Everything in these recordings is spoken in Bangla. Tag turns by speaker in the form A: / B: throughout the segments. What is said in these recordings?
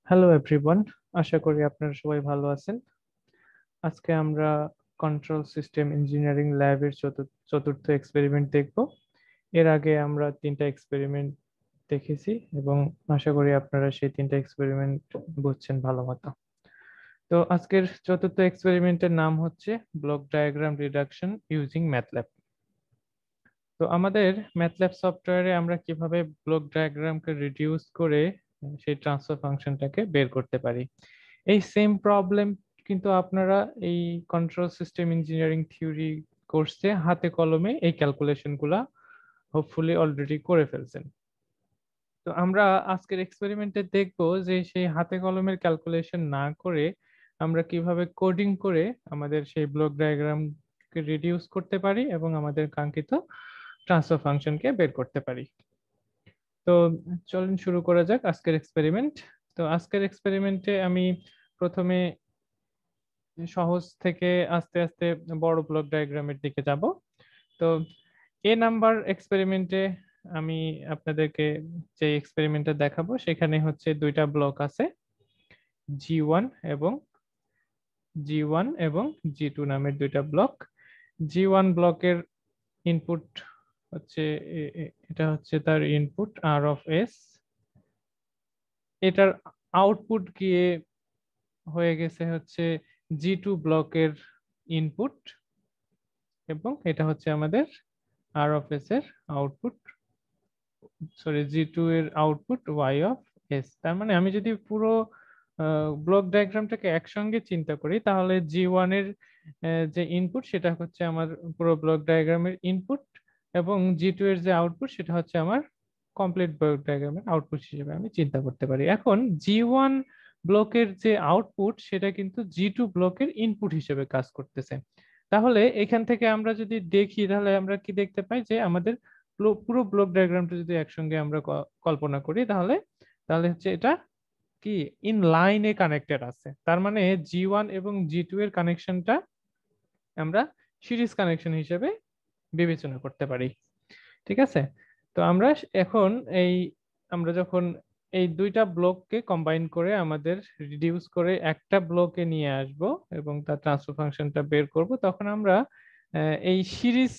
A: হ্যালো এভরিওয়ান, আশা করি আপনারা সবাই ভালো আছেন। আজকে আমরা কন্ট্রোল সিস্টেম ইঞ্জিনিয়ারিং ল্যাবের চতুর্থ এক্সপেরিমেন্ট দেখব। এর আগে আমরা তিনটা এক্সপেরিমেন্ট দেখেছি এবং আশা করি আপনারা সেই তিনটা এক্সপেরিমেন্ট বুঝছেন ভালো মতো। তো আজকের চতুর্থ এক্সপেরিমেন্টের নাম হচ্ছে ব্লক ডায়াগ্রাম রিডাকশন ইউজিং ম্যাথল্যাব। তো আমাদের ম্যাথল্যাব সফটওয়্যারে আমরা কিভাবে ব্লক ডায়াগ্রামকে রিডিউস করে সেই ট্রান্সফার ফাংশনটাকে বের করতে পারি, এই সেম প্রবলেম কিন্তু আপনারা এই কন্ট্রোল সিস্টেম ইঞ্জিনিয়ারিং থিওরি কোর্সে হাতে কলমে এই ক্যালকুলেশন গুলা হোপফুলি অলরেডি করে ফেলছেন। তো আমরা আজকের এক্সপেরিমেন্টে দেখব যে সেই হাতে কলমের ক্যালকুলেশন না করে আমরা কিভাবে কোডিং করে আমাদের সেই ব্লক ডায়াগ্রামকে রিডিউস করতে পারি এবং আমাদের কাঙ্ক্ষিত ট্রান্সফার ফাংশনকে বের করতে পারি। তো চলুন শুরু করা যাক আজকের এক্সপেরিমেন্ট। তো আজকের এক্সপেরিমেন্টে আমি প্রথমে সহজ থেকে আস্তে আস্তে বড় ব্লক ডায়াগ্রামের দিকে যাব। তো এ নাম্বার এক্সপেরিমেন্টে আমি আপনাদেরকে যে এক্সপেরিমেন্টটা দেখাবো সেখানে হচ্ছে দুইটা ব্লক আছে, জি 1 এবং জি 2 নামের দুইটা ব্লক। জি 1 ব্লকের ইনপুট হচ্ছে এটা হচ্ছে তার ইনপুট R(s), এটার আউটপুট গিয়ে হয়ে গেছে হচ্ছে জি 2 ব্লকের ইনপুট এবং এটা হচ্ছে আমাদের R(s) এর আউটপুট, সরি জি 2 এর আউটপুট Y(s). তার মানে আমি যদি পুরো ব্লক ডায়াগ্রামটাকে একসঙ্গে চিন্তা করি তাহলে জি 1 এর যে ইনপুট সেটা হচ্ছে আমার পুরো ব্লক ডায়াগ্রামের ইনপুট এবং জি 2 এর যে আউটপুট সেটা হচ্ছে আমার কমপ্লিট ব্লক ডায়াগ্রামের আউটপুট হিসেবে আমি চিন্তা করতে পারি। এখন জি 1 ব্লকের যে আউটপুট সেটা কিন্তু জি 2 ব্লকের ইনপুট হিসেবে কাজ করতেছে। তাহলে এখান থেকে আমরা যদি দেখি তাহলে আমরা কি দেখতে পাই যে আমাদের পুরো ব্লক ডায়াগ্রামটা যদি একসঙ্গে আমরা কল্পনা করি তাহলে তাহলে হচ্ছে এটা কি ইন লাইনে কানেক্টেড আছে। তার মানে জি 1 এবং জি 2 এর কানেকশনটা আমরা সিরিজ কানেকশন হিসেবে বিবেচনা করতে পারি। ঠিক আছে, তো আমরা এখন এই আমরা যখন এই দুইটা ব্লককে কম্বাইন করে আমাদের রিডিউস করে একটা ব্লকে নিয়ে আসব এবং তার ট্রান্সফার ফাংশনটা বের করব, তখন আমরা এই সিরিজ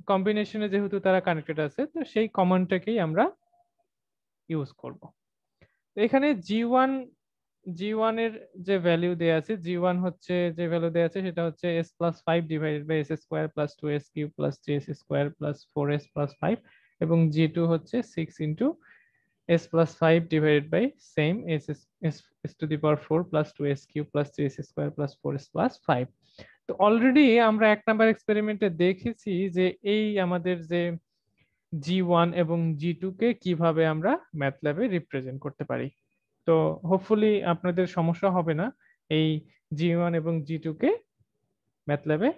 A: কম্বিনেশনে যেহেতু তারা কানেক্টেড আছে তো সেই কমান্ডটাকেই আমরা ইউজ করব। তো এখানে জি 1 এর যে ভ্যালু দেয়া আছে, জি 1 হচ্ছে যে ভ্যালু দেয়া আছে সেটা হচ্ছে s+5 divided by s² plus 2s³ plus 3s² plus 4s plus 5 এবং জি 2 হচ্ছে 6 into s+5 divided by same s to the power 4 plus 2s³ plus 3s² plus 4s plus 5। তো অলরেডি আমরা এক নাম্বার এক্সপেরিমেন্টে দেখেছি যে এই আমাদের যে জি 1 এবং জি 2 কে কিভাবে আমরা ম্যাথল্যাবে রিপ্রেজেন্ট করতে পারি। তো হোপফুলি আপনাদের সমস্যা হবে না এই জি 1 এবং জি 2 কে ম্যাথল্যাবে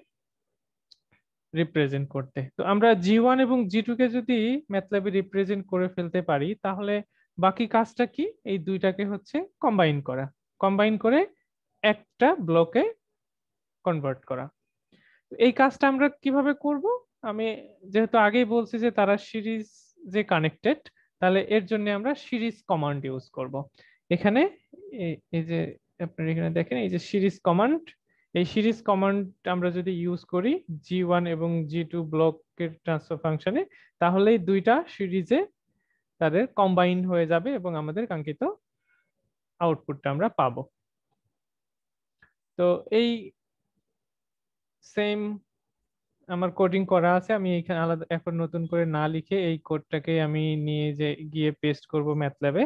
A: রিপ্রেজেন্ট করতে। তো আমরা জি 1 এবং জি 2 কে যদি ম্যাথল্যাবে রিপ্রেজেন্ট করে ফেলতে পারি তাহলে বাকি কাজটা কি, এই দুইটাকে হচ্ছে কম্বাইন করা, কম্বাইন করে একটা ব্লকে কনভার্ট করা। তো এই কাজটা আমরা কিভাবে করব, আমি যেহেতু আগেই বলছি যে তারা সিরিজ যে কানেক্টেড, তাহলে এর জন্য আমরা সিরিজ কমান্ড ইউজ করব। এখানে এই যে আপনারা এখানে দেখেন এই যে সিরিজ কমান্ড, এই সিরিজ কমান্ড আমরা যদি ইউজ করি জি 1 এবং জি 2 ব্লকের ট্রান্সফার ফাংশনে, তাহলেই দুইটা সিরিজে তাদের কম্বাইন হয়ে যাবে এবং আমাদের কাঙ্ক্ষিত আউটপুটটা আমরা পাবো। তো এই সেম আমার কোডিং করা আছে, আমি এখানে আলাদা এখন নতুন করে না লিখে এই কোডটাকে আমি নিয়ে যে গিয়ে পেস্ট করব ম্যাথল্যাবে।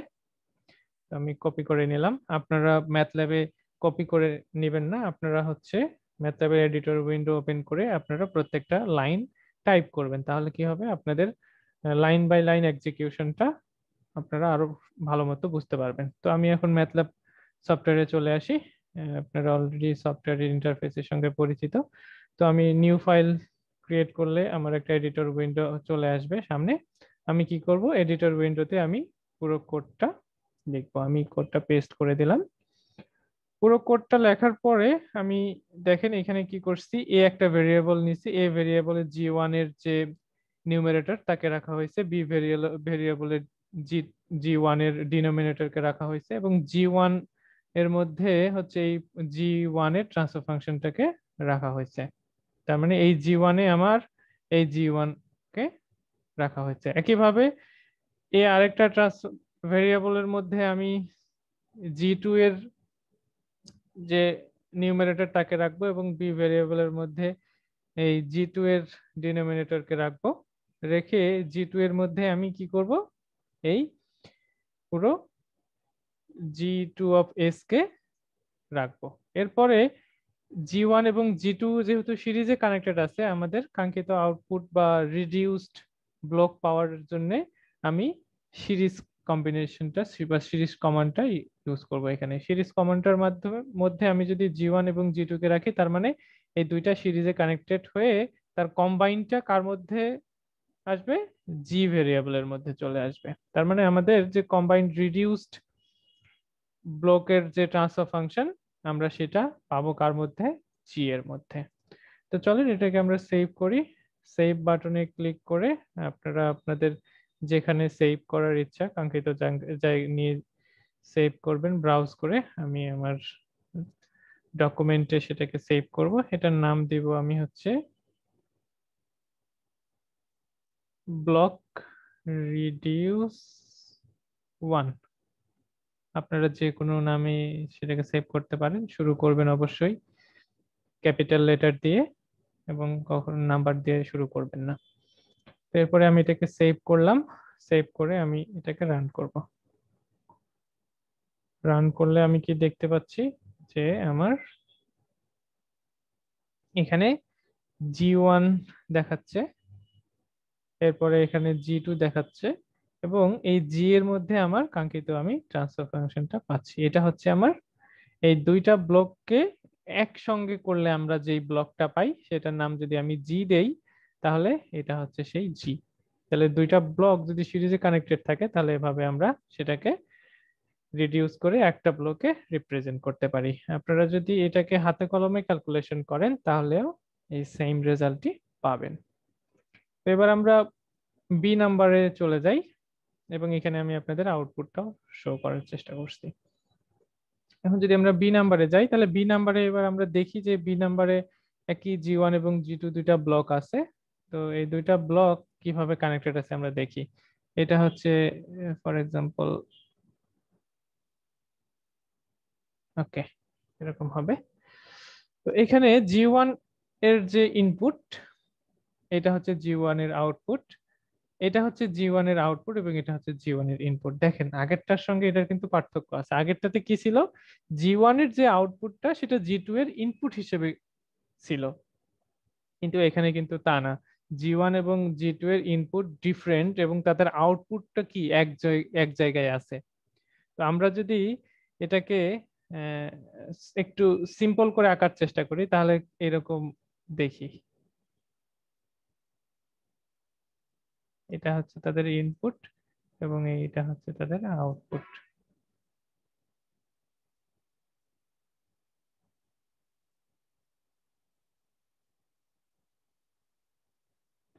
A: আমি কপি করে নিলাম, আপনারা ম্যাথল্যাবে কপি করে নেবেন না, আপনারা হচ্ছে ম্যাথল্যাবের এডিটর উইন্ডো ওপেন করে আপনারা প্রত্যেকটা লাইন টাইপ করবেন, তাহলে কি হবে আপনাদের লাইন বাই লাইন এক্সিকিউশনটা আপনারা আরো ভালো মতো বুঝতে পারবেন। তো আমি এখন ম্যাথল্যাব সফটওয়্যারে চলে আসি। আপনারা অলরেডি সফটওয়্যার ইন্টারফেসের সঙ্গে পরিচিত। তো আমি নিউ ফাইল ক্রিয়েট করলে আমার একটা এডিটর উইন্ডো চলে আসবে সামনে। আমি কি করব, এডিটর উইন্ডোতে আমি পুরো কোডটা লিখবো। আমি কোডটা পেস্ট করে দিলাম। পুরো কোডটা লেখার পরে আমি দেখেন এখানে কি করছি, এ একটা ভেরিয়েবল নিছি, এ ভেরিয়েবলের জি 1 এর যে নিউমারেটর তাকে রাখা হয়েছে, বি ভেরিয়েবলের জি G1 এর ডিনোমিনেটরকে রাখা হয়েছে এবং G1 এর মধ্যে হচ্ছে এই G1 এর ট্রান্সফার ফাংশনটাকে রাখা হয়েছে। তার মানে এই G1 এ আমার এই G1 কে রাখা হয়েছে। একইভাবে এই আরেকটা ভেরিয়েবলের মধ্যে আমি G2 এর যে নিউমারেটর তাকে রাখবো এবং বি ভেরিয়েবলের মধ্যে এই G2 এর ডিনোমিনেটরকে রাখবো। রেখে G2 এর মধ্যে আমি কি করব, এই পুরো G2 অফ S কে রাখবো। এরপরে G1 এবং G2 যেহেতু সিরিজে কানেক্টেড আছে, আমাদের কাঙ্ক্ষিত আউটপুট বা রিডিউসড ব্লক পাওয়ার জন্য আমি সিরিজ কম্বিনেশনটা বা সিরিজ কমান্ডটা ইউজ করব। এখানে সিরিজ কমান্ডটার মাধ্যমে মধ্যে আমি যদি G1 এবং G2 কে রাখি, তার মানে এই দুইটা সিরিজে কানেক্টেড হয়ে তার কম্বাইনটা কার মধ্যে আসবে, জি ভেরিয়েবলের মধ্যে চলে আসবে। তার মানে আমাদের যে কম্বাইন্ড রিডিউসড ব্লকের যে ট্রান্সফার ফাংশন, আমরা সেটা পাবো কার মধ্যে, জি এর মধ্যে। তো চলেন এটাকে আমরা সেভ করি। সেভ বাটনে ক্লিক করে আপনারা আপনাদের যেখানে সেভ করার ইচ্ছা কাঙ্ক্ষিত জায়গায় নিয়ে সেভ করবেন ব্রাউজ করে। আমি আমার ডকুমেন্টে সেটাকে সেভ করব। এটার নাম দিব আমি হচ্ছে ব্লক রিডিউস 1। আপনারা যে কোনো নামে সেটাকে সেভ করতে পারেন। শুরু করবেন অবশ্যই ক্যাপিটাল লেটার দিয়ে এবং কখনো নাম্বার দিয়ে শুরু করবেন না। এরপরে আমি এটাকে সেভ করলাম। সেভ করে আমি এটাকে রান করব। রান করলে আমি কি দেখতে পাচ্ছি যে আমার এখানে G1 দেখাচ্ছে, এরপরে এখানে G2 দেখাচ্ছে এবং এই জি এর মধ্যে আমার কাঙ্ক্ষিত আমি ট্রান্সফার ফাংশনটা পাচ্ছি। এটা হচ্ছে আমার এই দুইটা ব্লককে একসঙ্গে করলে আমরা যেই ব্লকটা পাই সেটার নাম যদি আমি জি দেই, তাহলে এটা হচ্ছে সেই জি। তাহলে দুইটা ব্লক যদি সিরিজে কানেক্টেড থাকে তাহলে এভাবে আমরা সেটাকে রিডিউস করে একটা ব্লকে রিপ্রেজেন্ট করতে পারি। আপনারা যদি এটাকে হাতে কলমে ক্যালকুলেশন করেন তাহলেও এই সেম রেজাল্টটি পাবেন। তো এবার আমরা বি নাম্বারে চলে যাই এবং এখানে আমি আপনাদের আউটপুটটাও শো করার চেষ্টা করছি। এখন যদি আমরা বি নাম্বারে যাই, তাহলে বি নাম্বারে এবার আমরা দেখি যে বি নাম্বারে একই G1 এবং G2 দুইটা ব্লক আছে। তো এই দুইটা ব্লক কিভাবে কানেক্টেড আছে আমরা দেখি। এটা হচ্ছে ফর এক্সাম্পল, ওকে, এরকম হবে। তো এখানে G1 এর যে ইনপুট, এটা হচ্ছে G1 এর আউটপুট, এটা হচ্ছে G1 এর আউটপুট এবং এটা হচ্ছে G1 এর ইনপুট। দেখেন আগেরটার সঙ্গে এটার কিন্তু পার্থক্য আছে। আগেরটাতে কি ছিল, G1 এর যে আউটপুটটা সেটা G2 এর ইনপুট হিসেবে ছিল, কিন্তু এখানে কিন্তু তা না। G1 এবং G2 এর ইনপুট ডিফারেন্ট এবং তাদের আউটপুটটা কি এক জায়গায় আছে। তো আমরা যদি এটাকে আহ, একটু সিম্পল করে আঁকার চেষ্টা করি তাহলে এরকম দেখি। এটা হচ্ছে তাদের ইনপুট এবং এইটা হচ্ছে তাদের আউটপুট।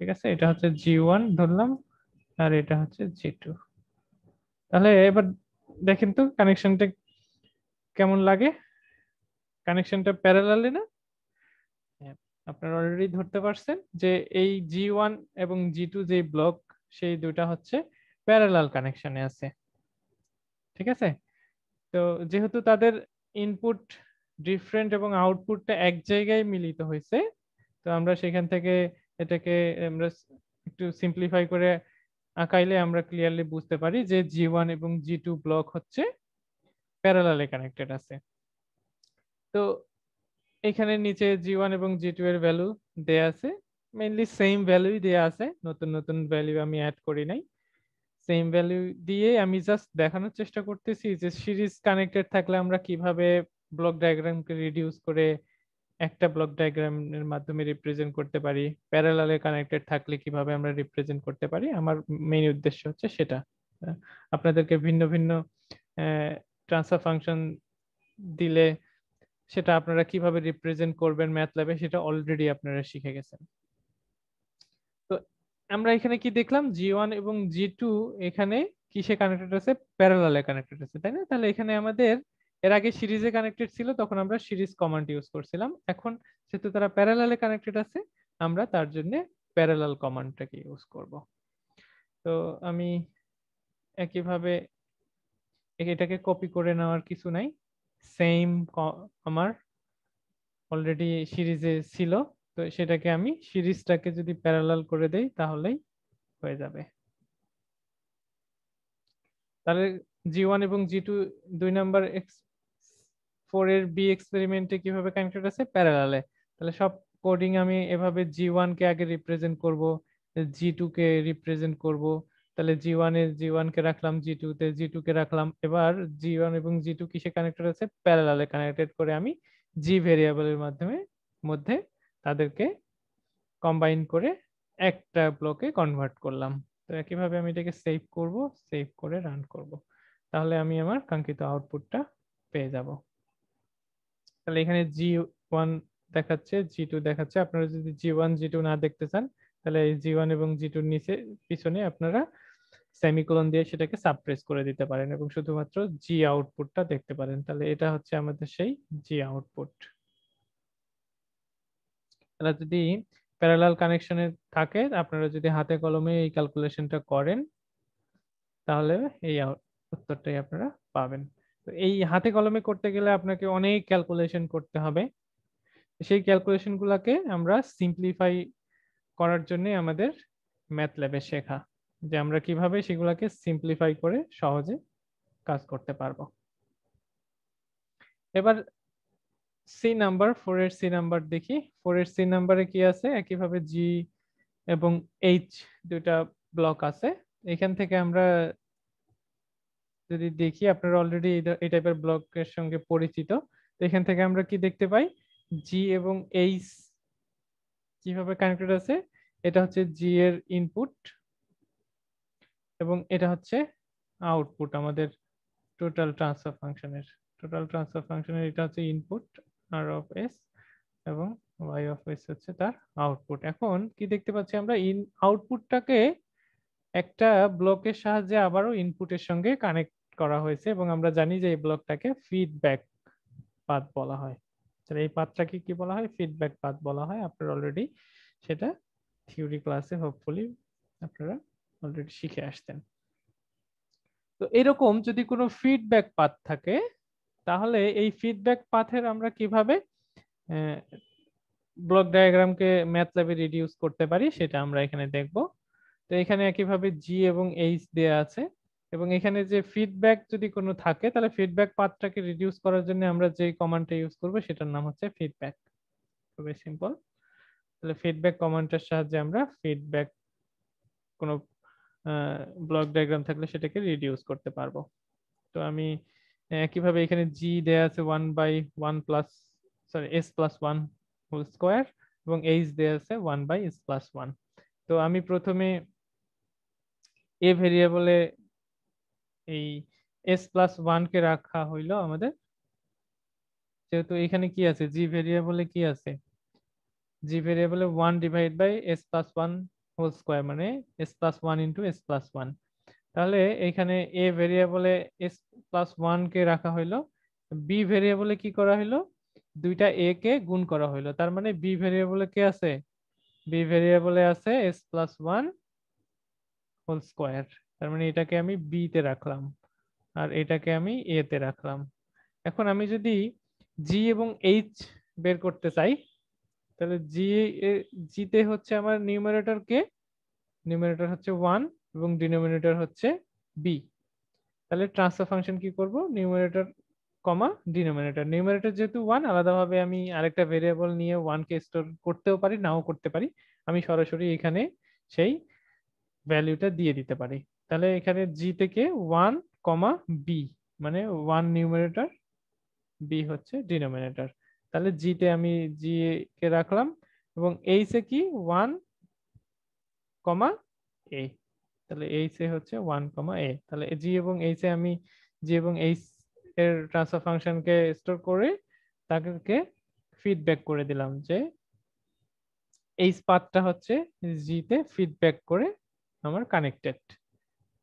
A: ঠিক আছে, এটা হচ্ছে G1 ধরলাম আর এটা হচ্ছে G2। তাহলে এবার দেখেন তো কানেকশনটা কেমন লাগে। কানেকশনটা প্যারালালি না? হ্যাঁ, আপনারা অলরেডি ধরতে পারছেন যে এই G1 এবং G2 যে ব্লক, সেই দুটা হচ্ছে প্যারালাল কানেকশনে আছে। ঠিক আছে, তো যেহেতু তাদের ইনপুট ডিফারেন্ট এবং আউটপুটটা এক জায়গায় মিলিত হয়েছে, তো আমরা সেখান থেকে এটাকে আমরা একটু সিম্পলিফাই করে আঁকাইলে আমরা ক্লিয়ারলি বুঝতে পারি যে G1 এবং G2 ব্লক হচ্ছে প্যারালালে কানেক্টেড আছে। তো এখানে নিচে G1 এবং G2 এর ভ্যালু দেয়া আছে, মেইনলি সেম ভ্যালুই দেয়া আছে, নতুন নতুন ভ্যালু আমি অ্যাড করি নাই। সেম ভ্যালু দিয়ে আমি জাস্ট দেখানোর চেষ্টা করতেছি যে সিরিজ কানেক্টেড থাকলে আমরা কিভাবে ব্লক ডায়াগ্রামকে রিডিউস করে একটা ব্লক ডায়াগ্রামের মাধ্যমে রিপ্রেজেন্ট করতে পারি, প্যারালালে কানেক্টেড থাকলে কিভাবে আমরা রিপ্রেজেন্ট করতে পারি। আমার মেইন উদ্দেশ্য হচ্ছে সেটা। আপনাদেরকে ভিন্ন ভিন্ন ট্রান্সফার ফাংশন দিলে সেটা আপনারা কিভাবে রিপ্রেজেন্ট করবেন ম্যাথল্যাবে সেটা অলরেডি আপনারা শিখে গেছেন। তো আমরা এখানে কি দেখলাম, G1 এবং G2 এখানে কিসে কানেক্টেড আছে, প্যারালালে কানেক্টেড আছে, তাই না? তাহলে এখানে আমাদের এর আগে সিরিজে কানেক্টেড ছিল, তখন আমরা সিরিজ কমান্ড ইউজ করছিলাম। এখন যেহেতু তারা প্যারালালে কানেক্টেড আছে, আমরা তার জন্য প্যারালাল কমান্ডটাকে ইউজ করব। তো আমি একইভাবে এটাকে কপি করে নেওয়ার কিছু নাই, সেম আমার অলরেডি সিরিজে ছিল, তো সেটাকে আমি সিরিজটাকে যদি প্যারালাল করে দেই তাহলেই হয়ে যাবে। তাহলে G1 এবং G2 2 নাম্বার 4 এর বি এক্সপেরিমেন্টে কিভাবে কানেক্টেড আছে, প্যারালালে। তাহলে সব কোডিং আমি এভাবে G1 কে আগে রিপ্রেজেন্ট করব, G2 কে রিপ্রেজেন্ট করব। তাহলে G1 এ G1 কে রাখলাম, G2 তে G2 কে রাখলাম। এবার G1 এবং G2 কিসে কানেক্টেড আছে, প্যারালালে কানেক্টেড করে আমি G ভেরিয়েবলের মাধ্যমে মধ্যে তাদেরকে কম্বাইন করে একটা ব্লকে কনভার্ট করলাম। তো একইভাবে আমি এটাকে সেভ করব, সেভ করে রান করব, তাহলে আমি আমার কাঙ্ক্ষিত আউটপুটটা পেয়ে যাব। তাহলে এখানে G1 দেখাচ্ছে, G2 দেখাচ্ছে। আপনারা যদি G1 G2 না দেখতে চান, তাহলে এই G1 এবং G2 নিচে পিছনে আপনারা সেমিকোলন দিয়ে সেটাকে সাবট্রেস করে দিতে পারেন এবং শুধুমাত্র G আউটপুটটা দেখতে পারেন। তাহলে এটা হচ্ছে আমাদের সেই G আউটপুট। তাহলে যদি প্যারালাল কানেকশনে থাকে, আপনারা যদি হাতে কলমে এই ক্যালকুলেশনটা করেন, তাহলে এই উত্তরটাই আপনারা পাবেন। তো এই হাতে কলমে করতে গেলে আপনাকে অনেক ক্যালকুলেশন করতে হবে। সেই ক্যালকুলেশন গুলাকে আমরা সিম্পলিফাই করার জন্য আমাদের ম্যাথ ল্যাবে শেখা, যে আমরা কিভাবে সেগুলাকে সিম্পলিফাই করে সহজে কাজ করতে পারবো। এবার C4 এর সি নাম্বার দেখি। 4 এর সি নাম্বারে কি আছে, একইভাবে G এবং H দুইটা ব্লক আছে। এখান থেকে আমরা যদি দেখি, আপনারা অলরেডি এই টাইপের ব্লকের সঙ্গে পরিচিত। তো এখান থেকে আমরা কি দেখতে পাই, জি এবং এইচ কিভাবে কানেক্টেড আছে। এটা হচ্ছে জি এর ইনপুট এবং এটা হচ্ছে আউটপুট আমাদের টোটাল ট্রান্সফার ফাংশনের। এটা হচ্ছে ইনপুট আর অফ এস এবং ওয়াই অফ এস হচ্ছে তার আউটপুট। এখন কি দেখতে পাচ্ছি আমরা, আউটপুটটাকে একটা ব্লকের সাহায্যে আবারও ইনপুটের সঙ্গে কানেক্ট করা হয়েছে এবং আমরা জানি যে এই ব্লকটাকে ফিডব্যাক পাথ বলা হয়। তাহলে এই পাথটাকে কি বলা হয়, ফিডব্যাক পাথ বলা হয়। আপনারা অলরেডি সেটা থিওরি ক্লাসে হোপফুলি আপনারা অলরেডি শিখে আসতেন। তো এরকম যদি কোনো ফিডব্যাক পাথ থাকে, তাহলে এই ফিডব্যাক পাথের আমরা কিভাবে ব্লক ডায়াগ্রামকে ম্যাথল্যাবে রিডিউস করতে পারি সেটা আমরা এখানে দেখব। তো এখানে একইভাবে জি এবং এইচ দেয়া আছে এবং এখানে যে ফিডব্যাক যদি কোনো থাকে, তাহলে ফিডব্যাক পাথটাকে রিডিউস করার জন্য আমরা যে কমান্ডটা ইউজ করব সেটার নাম হচ্ছে ফিডব্যাক। খুবই সিম্পল। তাহলে ফিডব্যাক কমান্ডের সাহায্যে আমরা ফিডব্যাক কোনো ব্লক ডায়াগ্রাম থাকলে সেটাকে রিডিউস করতে পারবো। তো আমি একইভাবে এখানে জি দেয়া আছে 1/1 plus s plus 1 whole square এবং এইচ দেয়া আছে 1/s+1। তো আমি প্রথমে এ ভেরিয়েবলে এই s+1 কে রাখা হইলো আমাদের, যেহেতু এখানে কি আছে, জি ভেরিয়েবলে কি আছে, জি ভেরিয়েবলে 1/s+1 হোল স্কোয়ার মানে s+1 ইন্টু s+1। তাহলে এখানে এ ভেরিয়েবলে s+1 কে রাখা হইলো, বি ভেরিয়েবলে কি করা হইলো, দুইটা এ কে গুণ করা হইলো। তার মানে বি ভেরিয়েবলে কি আছে, বি ভেরিয়েবলে আছে s+1 হোল স্কোয়ার। তার মানে এটাকে আমি বি তে রাখলাম আর এটাকে আমি এ তে রাখলাম। এখন আমি যদি জি এবং এইচ বের করতে চাই, তাহলে জি তে হচ্ছে আমার নিউমারেটর কে, নিউমারেটর হচ্ছে 1 এবং ডিনোমিনেটর হচ্ছে বি। তাহলে ট্রান্সফার ফাংশন কি করব, নিউমারেটর কমা ডিনোমিনেটর। নিউমারেটর যেহেতু 1, আলাদাভাবে আমি আরেকটা ভেরিয়েবল নিয়ে 1 কে স্টোর করতেও পারি, নাও করতে পারি। আমি সরাসরি এখানে সেই ভ্যালুটা দিয়ে দিতে পারি। তাহলে এখানে জি থেকে 1 কমা বি মানে 1 নিউমারেটর, বি হচ্ছে ডিনোমিনেটর। তাহলে জি তে আমি জি কে রাখলাম এবং এইচ এ কি 1 কমা এ। তাহলে এইচ এ হচ্ছে 1 কমা এ। তাহলে জি এবং এইচ এ আমি জি এবং এইচ এর ট্রান্সফার ফাংশনকে স্টোর করে তাকে ফিডব্যাক করে দিলাম যে এই পাথটা হচ্ছে জি তে ফিডব্যাক করে আমার কানেক্টেড।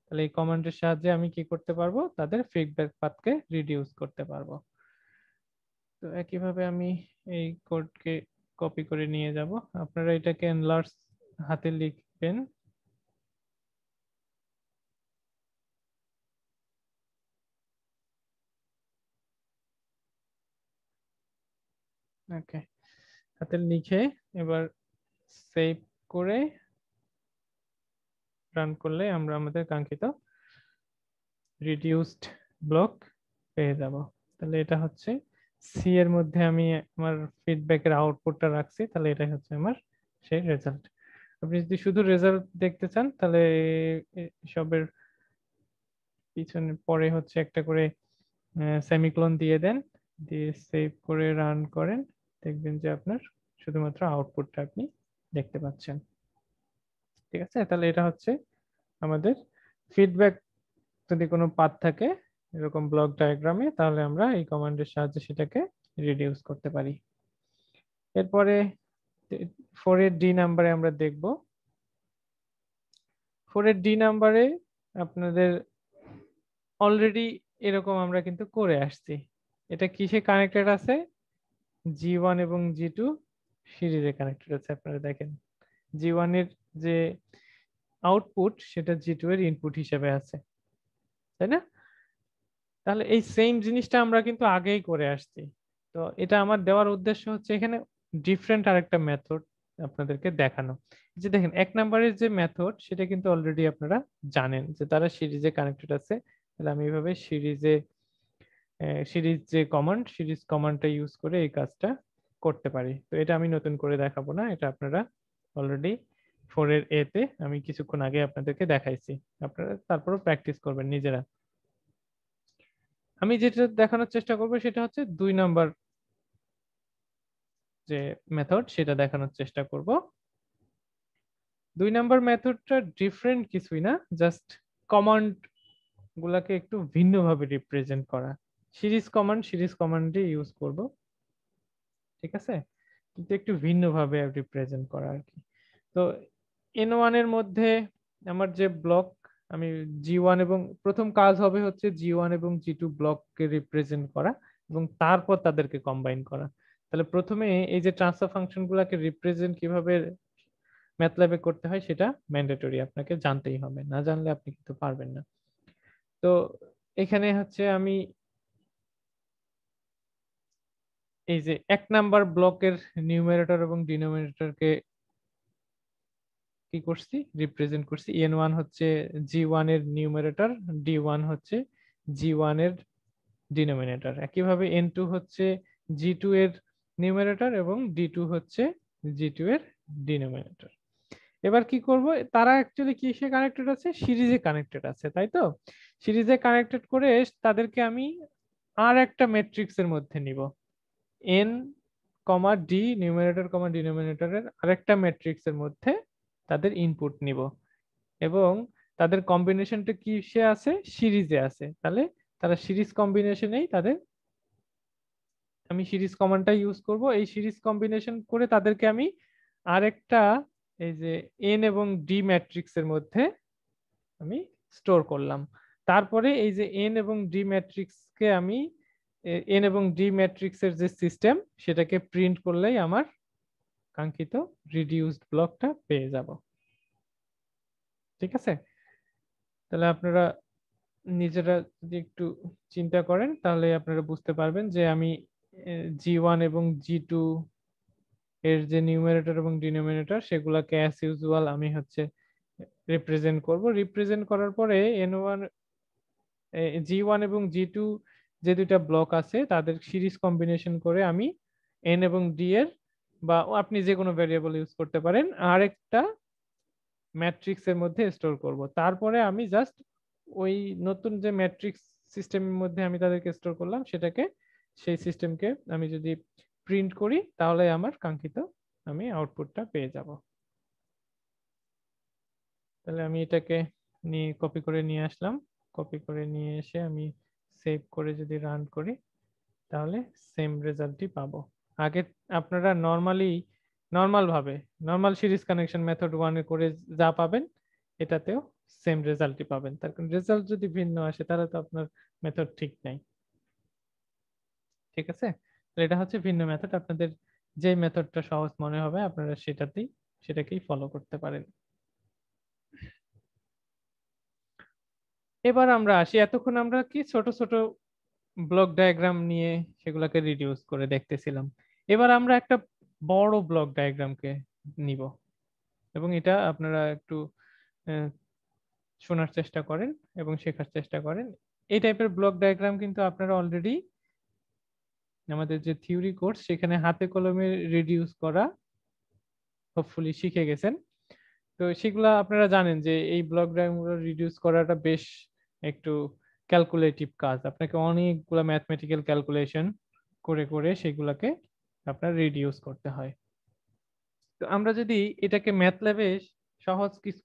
A: তাহলে এই কমান্ডের সাহায্যে আমি কি করতে পারবো, তাদের ফিডব্যাক পাথকে রিডিউস করতে পারবো। তো একইভাবে আমি এই কোডকে কপি করে নিয়ে যাব। আপনারা এটাকে এনলার্জ হাতে লিখবেন। ওকে, হাতে লিখে এবার সেভ করে রান করলে আমরা আমাদের কাঙ্ক্ষিত রিডিউসড ব্লক পেয়ে যাব। তাহলে এটা হচ্ছে সি এর মধ্যে আমি আমার ফিডব্যাকের আউটপুটটা রাখছি, তাহলে এটাই হচ্ছে আমার সেই রেজাল্ট। আপনি যদি শুধু রেজাল্ট দেখতে চান তাহলে সবের পিছনে পরে হচ্ছে একটা করে সেমিকোলন দিয়ে দেন, দিয়ে সেভ করে রান করেন, দেখবেন যে আপনার শুধুমাত্র আউটপুটটা আপনি দেখতে পাচ্ছেন। ঠিক আছে, তাহলে এটা হচ্ছে আমাদের ফিডব্যাক। যদি কোনো পাথ থাকে এরকম ব্লক ডায়াগ্রামে, তাহলে আমরা এই কমান্ডের সাহায্যে সেটাকে রিডিউস করতে পারি। এরপরে 4 এর ডি নাম্বারে আমরা দেখব। 4 এর ডি নাম্বারে আপনাদের অলরেডি এরকম আমরা কিন্তু করে আসছি। এটা কিসে কানেক্টেড আছে, জি1 এবং জি2 সিরিজে কানেক্টেড আছে। আপনারা দেখেন জি1 এর যে আউটপুট সেটা জি2 এর ইনপুট হিসেবে আছে, তাই না? তাহলে এই সেম জিনিসটা আমরা কিন্তু আগেই করে আসছি। তো এটা আমার দেওয়ার উদ্দেশ্য হচ্ছে এখানে ডিফারেন্ট আরেকটা মেথড আপনাদেরকে দেখানো। যে দেখেন 1 নম্বরের যে মেথড সেটা কিন্তু অলরেডি আপনারা জানেন যে তারা সিরিজে কানেক্টেড আছে। তাহলে আমি এইভাবে সিরিজ যে কমান্ড, সিরিজ কমান্ডটা ইউজ করে এই কাজটা করতে পারি। তো এটা আমি নতুন করে দেখাবো না, এটা আপনারা অলরেডি 4 এর এ তে আমি কিছুক্ষণ আগে আপনাদেরকে দেখাইছি। আপনারা তারপরও প্র্যাকটিস করবেন নিজেরা। আমি যেটা দেখানোর চেষ্টা করবো সেটা হচ্ছে 2 নম্বর যে মেথড সেটা দেখানোর চেষ্টা করব। 2 নম্বর মেথডটা ডিফারেন্ট কিছুই না, জাস্ট কমান্ড গুলাকে একটু ভিন্নভাবে রিপ্রেজেন্ট করা। সিরিজ কমান্ডে ইউজ করব, ঠিক আছে, কিন্তু একটু ভিন্নভাবে রিপ্রেজেন্ট করা আর কি। তো N1 এর মধ্যে আমার যে ব্লক, আমি জি1 এবং প্রথম কাজ হবে হচ্ছে জি1 এবং জি2 ব্লককে রিপ্রেজেন্ট করা এবং তারপর তাদেরকে কম্বাইন করা। তাহলে প্রথমে এই যে ট্রান্সফার ফাংশন গুলাকে রিপ্রেজেন্ট কিভাবে ম্যাথল্যাবে করতে হয় সেটা ম্যান্ডেটরি, আপনাকে জানতেই হবে, না জানলে আপনি কিন্তু পারবেন না। তো এখানে হচ্ছে আমি এই যে 1 নাম্বার ব্লকের নিউমারেটর এবং ডিনোমিনেটরকে কি করছি, রিপ্রেজেন্ট করছি। N1 হচ্ছে জি1 এর নিউমারেটর, ডি1 হচ্ছে জি1 এর ডিনোমিনেটর। একইভাবে N2 হচ্ছে জি2 এর নিউমারেটর এবং ডি2 হচ্ছে জি2 এর ডিনোমিনেটর। এবার কি করব, তারা অ্যাকচুয়ালি কিসে কানেক্টেড আছে, সিরিজে কানেক্টেড আছে, তাই তো? সিরিজে কানেক্টেড করে তাদেরকে আমি আর একটা ম্যাট্রিক্সের মধ্যে নিব, এন কমা ডি, নিউমারেটর কমা ডিনোমিনেটরের আরেকটা ম্যাট্রিক্সের মধ্যে তাদের ইনপুট নিব এবং তাদের কম্বিনেশনটা কিসে আছে, সিরিজে আছে। তাহলে তারা সিরিজ কম্বিনেশনেই তাদের, আমি সিরিজ কমান্ডটা ইউজ করব। এই সিরিজ কম্বিনেশন করে তাদেরকে আমি আরেকটা এই যে এন এবং ডি ম্যাট্রিক্সের মধ্যে আমি স্টোর করলাম। তারপরে এই যে এন এবং ডি ম্যাট্রিক্সকে আমি এন এবং ডি ম্যাট্রিক্সের যে সিস্টেম সেটাকে প্রিন্ট করলেই আমার কাঙ্ক্ষিত রিডিউসড ব্লকটা পেয়ে যাব। ঠিক আছে, তাহলে আপনারা নিজেরা যদি একটু চিন্তা করেন তাহলে আপনারা বুঝতে পারবেন যে আমি জি1 এবং জি2 এর যে নিউমারেটর এবং ডিনোমিনেটর সেগুলাকে অ্যাজ ইউজুয়াল আমি হচ্ছে রিপ্রেজেন্ট করব। রিপ্রেজেন্ট করার পরে N1 জি1 এবং জি2 যে দুইটা ব্লক আছে তাদের সিরিজ কম্বিনেশন করে আমি এন এবং ডি এর, বা আপনি যে কোনো ভেরিয়েবল ইউজ করতে পারেন, আরেকটা ম্যাট্রিক্সের মধ্যে স্টোর করব। তারপরে আমি জাস্ট ওই নতুন যে ম্যাট্রিক্স সিস্টেমের মধ্যে আমি তাদেরকে স্টোর করলাম সেটাকে, সেই সিস্টেমকে আমি যদি প্রিন্ট করি তাহলে আমার কাঙ্ক্ষিত আমি আউটপুটটা পেয়ে যাব। তাহলে আমি এটাকে নিয়ে কপি করে নিয়ে আসলাম। কপি করে নিয়ে এসে আমি সেভ করে যদি রান করি তাহলে সেম রেজাল্টই পাবো। আগে আপনারা নর্মালি নর্মাল ভাবে নর্মাল সিরিজ কানেকশন মেথড 1 এ করে যা পাবেন এটাতেও সেম রেজাল্টই পাবেন। তার কারণ রেজাল্ট যদি ভিন্ন আসে তাহলে তো আপনার মেথড ঠিক নাই। ঠিক আছে, তো এটা হচ্ছে ভিন্ন মেথড। আপনাদের যে মেথডটা সহজ মনে হবে আপনারা সেটাকেই ফলো করতে পারেন। এবার আমরা আসি, এতক্ষণ আমরা কি ছোট ছোট ব্লক ডায়াগ্রাম নিয়ে সেগুলোকে রিডিউস করে দেখতেছিলাম। এবার আমরা একটা বড় ব্লক ডায়াগ্রামকে নিব, এবং এটা আপনারা একটু আহ, শোনার চেষ্টা করেন এবং শেখার চেষ্টা করেন। এই টাইপের ব্লক ডায়াগ্রাম কিন্তু আপনারা অলরেডি আমাদের যে থিওরি কোর্স সেখানে হাতে কলমে রিডিউস করা হোপফুলি শিখে গেছেন। তো সেগুলা আপনারা জানেন যে এই ব্লক ডায়াগ্রামগুলো রিডিউস করাটা বেশ একটু ক্যালকুলেটিভ কাজ। আপনাকে অনেকগুলা ম্যাথমেটিক্যাল ক্যালকুলেশন করে করে সেগুলাকে আপনার রিডিউস করতে হয়। তো আমরা যদি এটাকে ম্যাথল্যাবে সহজ কিছু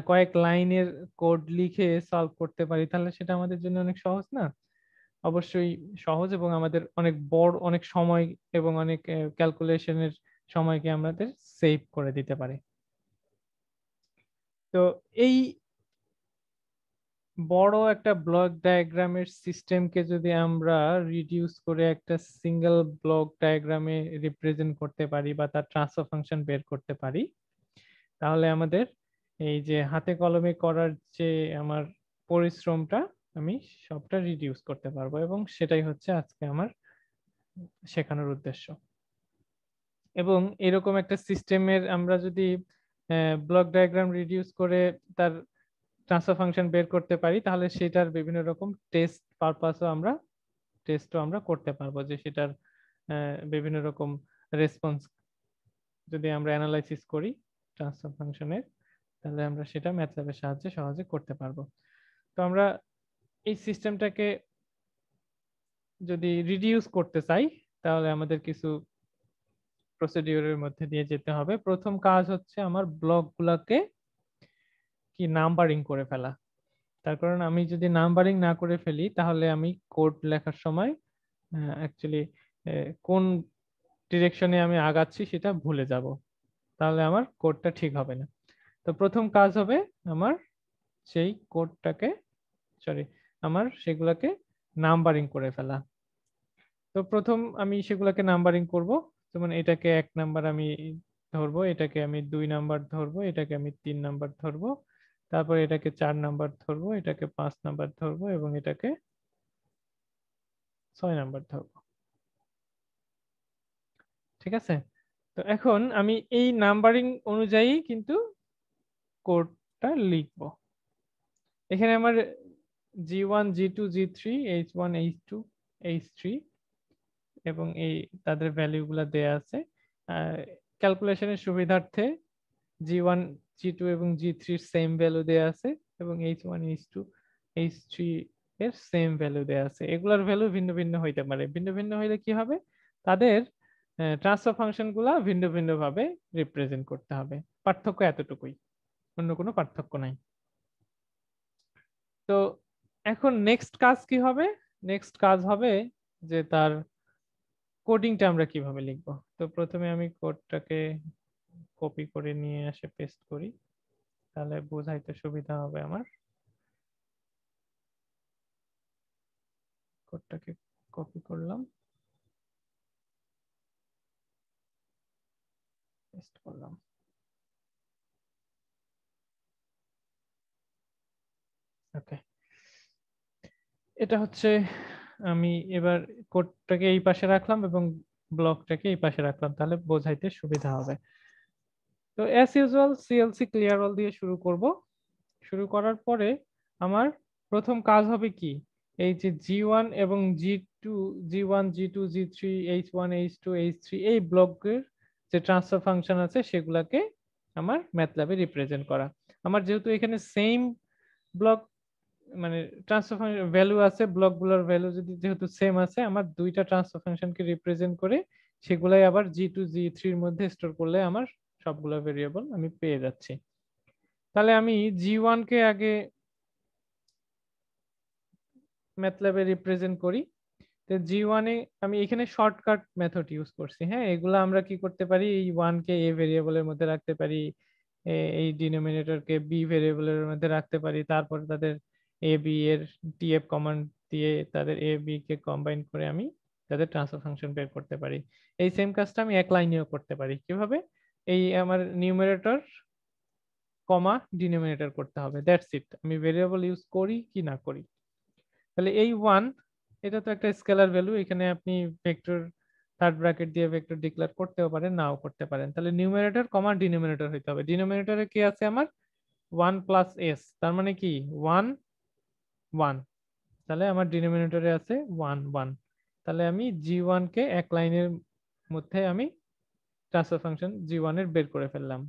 A: কয়েক লাইনের কোড লিখে সলভ করতে পারি তাহলে সেটা আমাদের জন্য অনেক সহজ না? অবশ্যই সহজ, এবং আমাদের অনেক বড় অনেক সময় এবং অনেক ক্যালকুলেশনের সময়কে আমাদের সেভ করে দিতে পারে। তো এই বড় একটা ব্লক ডায়াগ্রামের সিস্টেমকে যদি আমরা রিডিউস করে একটা সিঙ্গেল ব্লক ডায়াগ্রামে রিপ্রেজেন্ট করতে পারি বা তার ট্রান্সফার ফাংশন বের করতে পারি, তাহলে আমাদের এই যে হাতে কলমে করার যে আমার পরিশ্রমটা আমি সবটা রিডিউস করতে পারবো, এবং সেটাই হচ্ছে আজকে আমার শেখানোর উদ্দেশ্য। এবং এরকম একটা সিস্টেমের আমরা যদি ব্লক ডায়াগ্রাম রিডিউস করে তার ট্রান্সফার ফাংশন বের করতে পারি তাহলে সেটার বিভিন্ন রকম টেস্টও আমরা করতে পারবো, যে সেটার বিভিন্ন রকম রেসপন্স যদি আমরা অ্যানালাইসিস করি ট্রান্সফার ফাংশনের, তাহলে আমরা সেটা ম্যাথল্যাবের সাহায্যে সহজে করতে পারবো। তো আমরা এই সিস্টেমটাকে যদি রিডিউস করতে চাই তাহলে আমাদের কিছু প্রসিডিউরের মধ্যে দিয়ে যেতে হবে। প্রথম কাজ হচ্ছে আমার ব্লকগুলোকে কি নাম্বারিং করে ফেলা। তার কারণ আমি যদি নাম্বারিং না করে ফেলি তাহলে আমি কোড লেখার সময় অ্যাকচুয়ালি কোন ডিরেকশনে আমি আগাচ্ছি সেটা ভুলে যাব, তাহলে আমার কোডটা ঠিক হবে না। তো প্রথম কাজ হবে আমার সেই কোডটাকে সরি আমার সেগুলোকে নাম্বারিং করে ফেলা। তো প্রথম আমি সেগুলোকে নাম্বারিং করব, যেমন এটাকে 1 নাম্বার আমি ধরবো, এটাকে আমি 2 নাম্বার ধরবো, এটাকে আমি 3 নাম্বার ধরবো, তারপর এটাকে 4 নাম্বার ধরবো, এটাকে 5 নাম্বার ধরবো, এবং এটাকে 6 নাম্বার ধরবো। ঠিক আছে, তো এখন আমি এই নাম্বারিং অনুযায়ী কিন্তু কোডটা লিখবো। এখানে আমার G1 G2 G3 H1 H2 H3 এবং তাদের ভ্যালু গুলা দেয়া আছে। ক্যালকুলেশনের সুবিধার্থে G1 G2 এবং G3 এর সেম ভ্যালু দেয়া আছে, এবং H1 H2 H3 এর সেম ভ্যালু দেয়া আছে। এগুলার ভ্যালু ভিন্ন ভিন্ন হইতে পারে। ভিন্ন ভিন্ন হইলে কি হবে, তাদের ট্রান্সফার ফাংশন গুলা ভিন্ন ভিন্ন ভাবে রিপ্রেজেন্ট করতে হবে। পার্থক্য এতটুকুই, অন্য কোনো পার্থক্য নাই। তো এখন নেক্সট কাজ কি হবে? নেক্সট কাজ হবে যে তার কোডিংটা আমরা কিভাবে লিখবো। তো প্রথমে আমি কোডটাকে কপি করে নিয়ে এসে পেস্ট করি, তাহলে বোঝাইতে সুবিধা হবে আমার। কোডটাকে কপি করলাম, পেস্ট করলাম। ওকে, এটা হচ্ছে আমি এবার কোডটাকে এই পাশে রাখলাম এবং ব্লকটাকে এই পাশে রাখলাম, তাহলে বোঝাইতে সুবিধা হবে। তো as usual CLC clear all দিয়ে শুরু করব। শুরু করার পরে আমার প্রথম কাজ হবে কি, এই যে G1 এবং G2, G1 G2 G3 H1 H2 H3 এই ব্লকের যে ট্রান্সফার ফাংশন আছে সেগুলাকে আমার ম্যাথল্যাবে রিপ্রেজেন্ট করা। আমার যেহেতু এখানে সেম ব্লক মানে ট্রান্সফার ভ্যালু আছে, ব্লকগুলোর ভ্যালু যেহেতু সেম আছে, আমার দুইটা ট্রান্সফার ফাংশনকে রিপ্রেজেন্ট করে সেগুলাই আবার G2 G3 এর মধ্যে স্টোর করলে আমার সবগুলো ভেরিয়েবল আমি পেয়ে যাচ্ছি। তাহলে আমি G1 কে আগে ম্যাথল্যাবে রিপ্রেজেন্ট করি। তো G1 এ আমি এখানে শর্টকাট মেথড ইউজ করছি। হ্যাঁ, এগুলা আমরা কি করতে পারি, এই 1 কে a ভেরিয়েবলের মধ্যে রাখতে পারি, এই ডিনোমিনেটরকে b ভেরিয়েবলের মধ্যে রাখতে পারি, তারপর তাদের a b এর df কমান্ড দিয়ে তাদের a b কে কম্বাইন করে আমি তাদের ট্রান্সফার ফাংশন বের করতে পারি। এই সেম কাজটা আমি এক লাইনেও করতে পারি। কিভাবে? এই আমার নিউমারেটর কমা ডিনোমিনেটর করতে হবে, দ্যাটস ইট। আমি ভেরিয়েবল ইউজ করি কি না করি। তাহলে এই 1 এটা তো একটা স্কেলার ভ্যালু, এখানে আপনি ভেক্টর থার্ড ব্র্যাকেট দিয়ে ভেক্টর ডিক্লেয়ার করতেও পারেন, নাও করতে পারেন। তাহলে নিউমারেটর কমা ডিনোমিনেটর হইতে হবে। ডিনোমিনেটরে কি আছে আমার 1 প্লাস এস, তার মানে কি 1 1। তাহলে আমার ডিনোমিনেটরে আছে 1 1। তাহলে আমি জি1 কে এক লাইনের মধ্যে আমি ট্রান্সফার ফাংশন জি1 এর বের করে ফেললাম।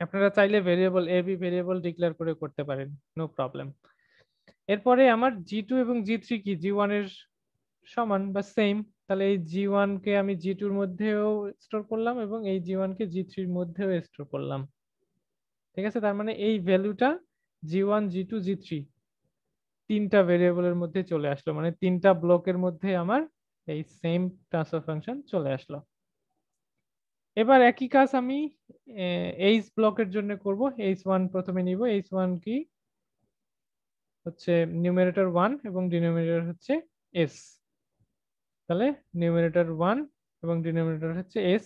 A: আপনারা চাইলে variable A B variable declare করে করতে পারেন, নো প্রবলেম। এরপরে আমার জি2 এবং জি3 কি জি1 এর সমান বা সেম। তাহলে এই জি1 কে আমি জি2 এর মধ্যেও স্টোর করলাম এবং এই জি1 কে জি3 এর মধ্যেও স্টোর করলাম। ঠিক আছে, তার মানে এই ভ্যালুটা জি1 জি2 জি3 তিনটা ভেরিয়েবলের মধ্যে চলে আসলো, মানে তিনটা ব্লকের মধ্যে আমার এই সেম ট্রান্সফার ফাংশন চলে আসলো। এবার একই কাজ আমি এইচ ব্লকের জন্য করব। এইচ1 প্রথমে নিব। এইচ1 কি হচ্ছে নিউমারেটর 1 এবং ডিনোমিনেটর হচ্ছে এস। তাহলে নিউমারেটর 1 এবং ডিনোমিনেটর হচ্ছে এস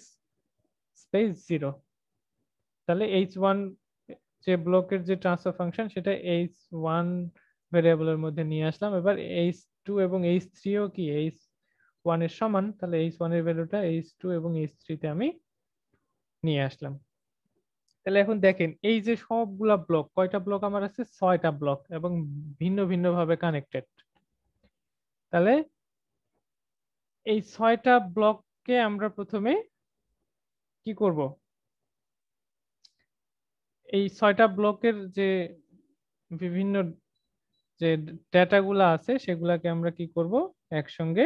A: স্পেস 0। তাহলে এইচ1 যে ব্লকের যে ট্রান্সফার ফাংশন সেটা এইচ1 ভেরিয়েবলের মধ্যে নিয়ে আসলাম। এবার এইচ2 এবং এইচ3ও কি এইচ1 এর সমান, তাহলে এইচ1 এর ভ্যালুটা এইচ2 এবং এইচ3 তে আমি নিয়ে আসলাম। তাহলে এখন দেখেন এই যে সবগুলা ব্লক, কয়টা ব্লক আমার আছে, 6টা ব্লক এবং ভিন্ন ভিন্ন ভাবে কানেক্টেড। তাহলে এই 6টা ব্লককে আমরা প্রথমে কি করব, এই 6টা ব্লকের যে বিভিন্ন যে ডেটাগুলো আছে সেগুলাকে আমরা কি করব, একসঙ্গে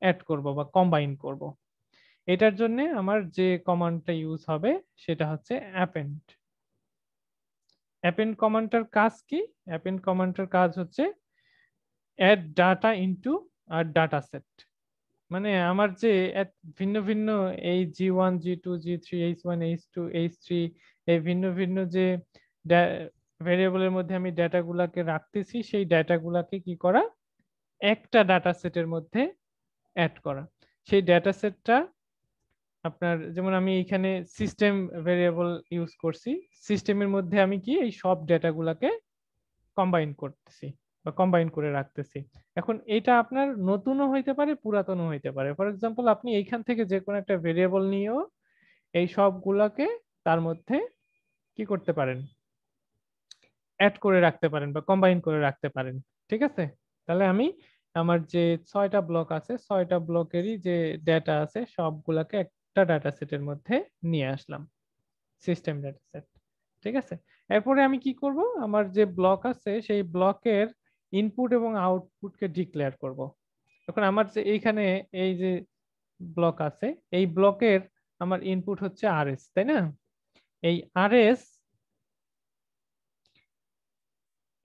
A: অ্যাড করব বা কম্বাইন করব। এটার জন্য আমার যে কমান্ডটা ইউজ হবে সেটা হচ্ছে অ্যাপেন্ড। অ্যাপেন্ড কমান্ডটার কাজ কি? অ্যাপেন্ড কমান্ডটার কাজ হচ্ছে অ্যাড ডাটা ইনটু আর ডাটা সেট। মানে আমার যে ভিন্ন ভিন্ন এই জি1 জি2 জি3 এইচ1 এইচ2 এইচ3 এই ভিন্ন ভিন্ন যে ভেরিয়েবলের মধ্যে আমি ডেটাগুলাকে রাখতেছি, সেই ডেটাগুলাকে কি করা, একটা ডাটা সেটের মধ্যে অ্যাড করা। সেই ডেটা সেটটা আপনার, যেমন আমি এখানে সিস্টেম ভেরিয়েবল ইউজ করছি, সিস্টেমের মধ্যে আমি কি এই সব ডেটাগুলাকে কম্বাইন করতেছি বা কম্বাইন করে রাখতেছি। এখন এটা আপনার নতুনও হইতে পারে, পুরাতনও হইতে পারে। ফর এক্সাম্পল আপনি এইখান থেকে যে কোনো একটা ভেরিয়েবল নিয়েও এই সবগুলাকে তার মধ্যে কি করতে পারেন, অ্যাড করে রাখতে পারেন বা কম্বাইন করে রাখতে পারেন। ঠিক আছে, তাহলে আমি আমার যে 6টা ব্লক আছে 6টা ব্লকেরই যে ডেটা আছে সবগুলাকে একটা ডাটা সেটের মধ্যে নিয়ে আসলাম, সিস্টেম ডাটা সেট। ঠিক আছে, এরপরে আমি কি করব, আমার যে ব্লক আছে সেই ব্লকের ইনপুট এবং আউটপুটকে ডিক্লেয়ার করব। এখন আমার যে এইখানে এই যে ব্লক আছে, এই ব্লকের আমার ইনপুট হচ্ছে আরএস, তাই না? এই আরএস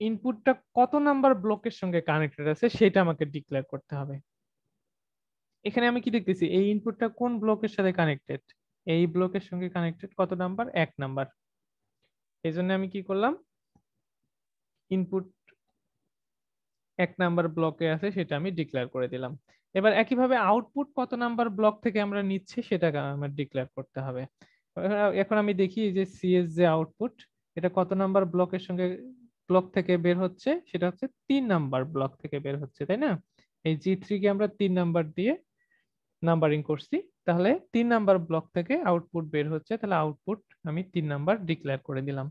A: ইনপুটটা কত নাম্বার ব্লকের সঙ্গে কানেক্টেড আছে সেটা আমাকে ডিক্লেয়ার করতে হবে। এখানে আমি কি দেখতেছি, এই ইনপুটটা কোন ব্লকের সাথে কানেক্টেড, এই ব্লকের সঙ্গে কানেক্টেড, কত নাম্বার, 1 নাম্বার। এই জন্য আমি কি করলাম, ইনপুট 1 নাম্বার ব্লকে আছে সেটা আমি ডিক্লেয়ার করে দিলাম। এবার একইভাবে আউটপুট কত নাম্বার ব্লক থেকে আমরা নিচ্ছি সেটা আমার ডিক্লেয়ার করতে হবে। এখন আমি দেখি যে সিএস যে আউটপুট, এটা কত নাম্বার ব্লকের সঙ্গে ব্লক থেকে বের হচ্ছে, সেটা হচ্ছে 3 নাম্বার ব্লক থেকে বের হচ্ছে, তাই না? এই জি3 কে আমরা 3 নাম্বার দিয়ে নাম্বারিং করছি, তাহলে 3 নাম্বার ব্লক থেকে আউটপুট বের হচ্ছে, তাহলে আউটপুট আমি 3 নাম্বার ডিক্লেয়ার করে দিলাম।